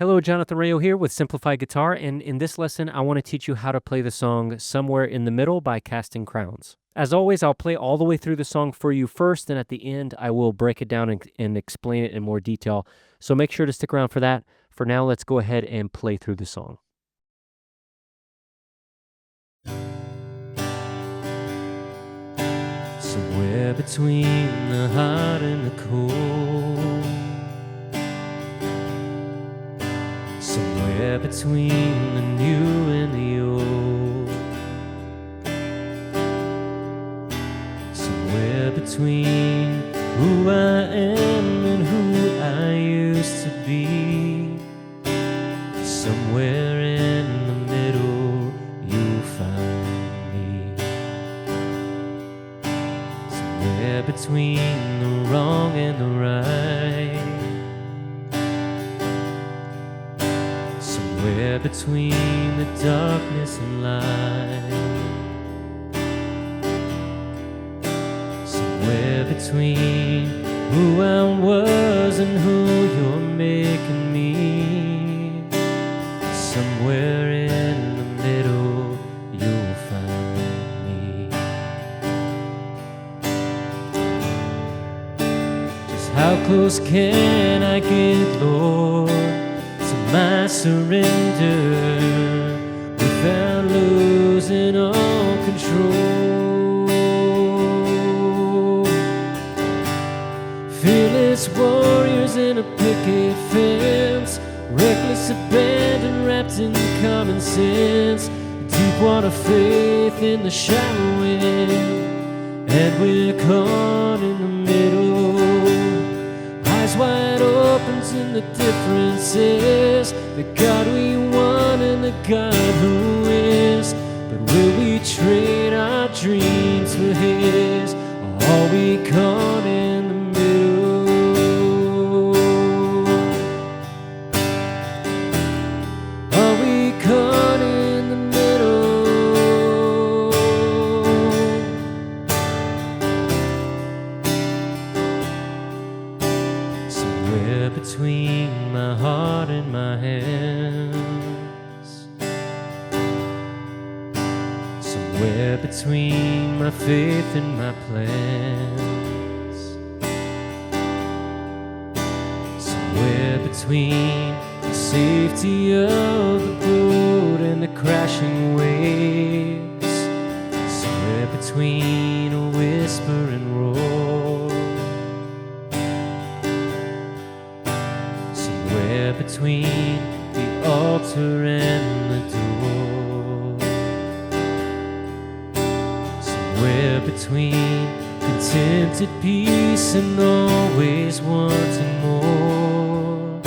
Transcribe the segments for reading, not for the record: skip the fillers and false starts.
Hello, Jonathan Rayo here with Simplified Guitar, and in this lesson, I want to teach you how to play the song Somewhere in the Middle by Casting Crowns. As always, I'll play all the way through the song for you first, and at the end, I will break it down and explain it in more detail. So make sure to stick around for that. For now, let's go ahead and play through the song. Somewhere between the hot and the cold, somewhere between the new and the old, somewhere between who I am and who I used to be, somewhere in the middle you'll find me, somewhere between the wrong and the right, somewhere between the darkness and light, somewhere between who I was and who you're making me, somewhere in the middle you'll find me. Just how close can I get, Lord, my surrender without losing all control? Fearless warriors in a picket fence, reckless abandon wrapped in common sense, deep water faith in the shallow end, and we're caught in the middle, eyes wide open to the differences, the God we want and the God who is. But will we trade our dreams for His, or are we caught in the middle? Are we caught in the middle? Somewhere between my heart and my hands, somewhere between my faith and my plans, somewhere between the safety of the boat and the crashing waves, somewhere between a whisper and roar, somewhere between the altar and the door, somewhere between contented peace and always wanting more,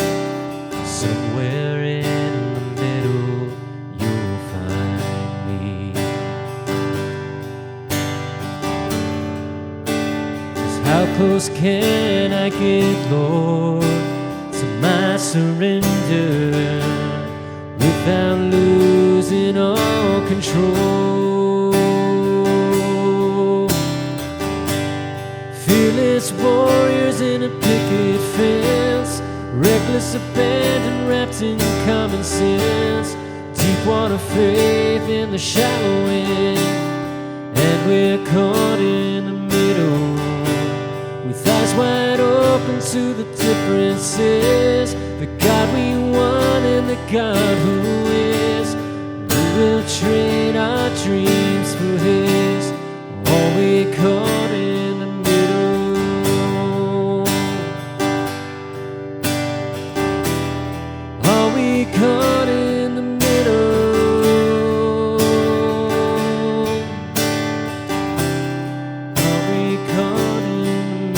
somewhere in the middle you'll find me. Just how close can I get, Lord, to my surrender without losing all control? Fearless warriors in a picket fence, reckless abandon wrapped in common sense, deep water faith in the shallow end, and we're caught in the middle, with eyes wide open to the differences, the God we want and the God who is. We will trade our dreams for His, or are we caught in the middle? Are we caught in the middle? Are we caught in the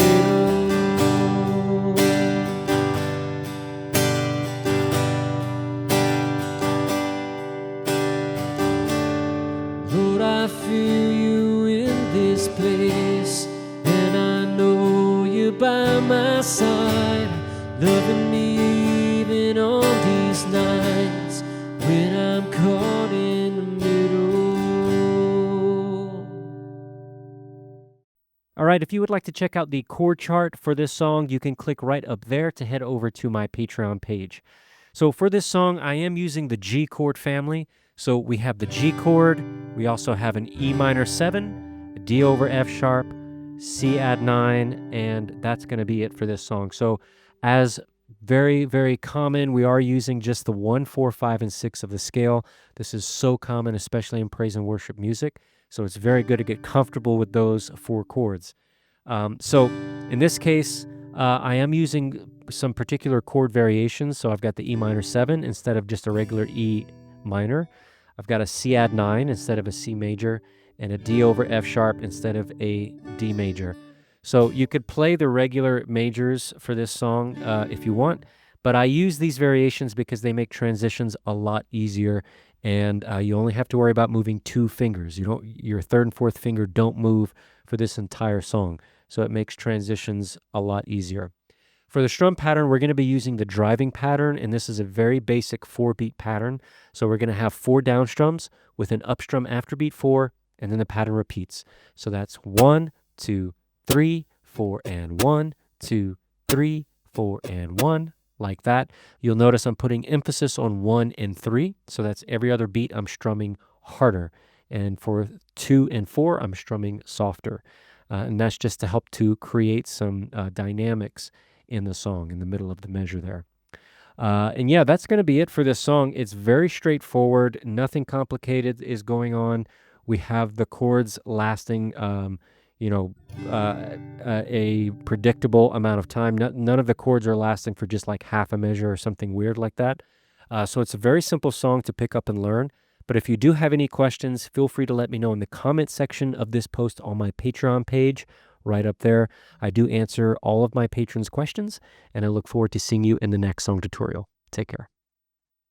Lord, I feel you in this place, and I know you're by my side, loving me even on these nights when I'm caught in the middle. All right, if you would like to check out the chord chart for this song, you can click right up there to head over to my Patreon page. So for this song, I am using the G chord family. So we have the G chord, we also have an E minor 7, a D over F sharp, C add 9, and that's going to be it for this song. So as very, very common, we are using just the 1, 4, 5, and 6 of the scale. This is so common, especially in praise and worship music. So it's very good to get comfortable with those 4 chords. So in this case, I am using some particular chord variations. So I've got the E minor 7 instead of just a regular E minor. I've got a C add 9 instead of a C major, and a D over F sharp instead of a D major. So you could play the regular majors for this song if you want, but I use these variations because they make transitions a lot easier, and you only have to worry about moving 2 fingers. Your 3rd and 4th finger don't move for this entire song, so it makes transitions a lot easier. For the strum pattern, we're going to be using the driving pattern, and this is a very basic 4-beat pattern. So we're going to have 4 down strums with an up strum after beat 4, and then the pattern repeats. So that's 1, 2, 3, 4, and 1, 2, 3, 4, and 1, like that. You'll notice I'm putting emphasis on 1 and 3, so that's every other beat I'm strumming harder. And for 2 and 4, I'm strumming softer. And that's just to help to create some dynamics in the song, in the middle of the measure there. And yeah, that's going to be it for this song. It's very straightforward. Nothing complicated is going on. We have the chords lasting, a predictable amount of time. None of the chords are lasting for just like half a measure or something weird like that. So it's a very simple song to pick up and learn. But if you do have any questions, feel free to let me know in the comment section of this post on my Patreon page. Right up there. I do answer all of my patrons' questions, and I look forward to seeing you in the next song tutorial. Take care.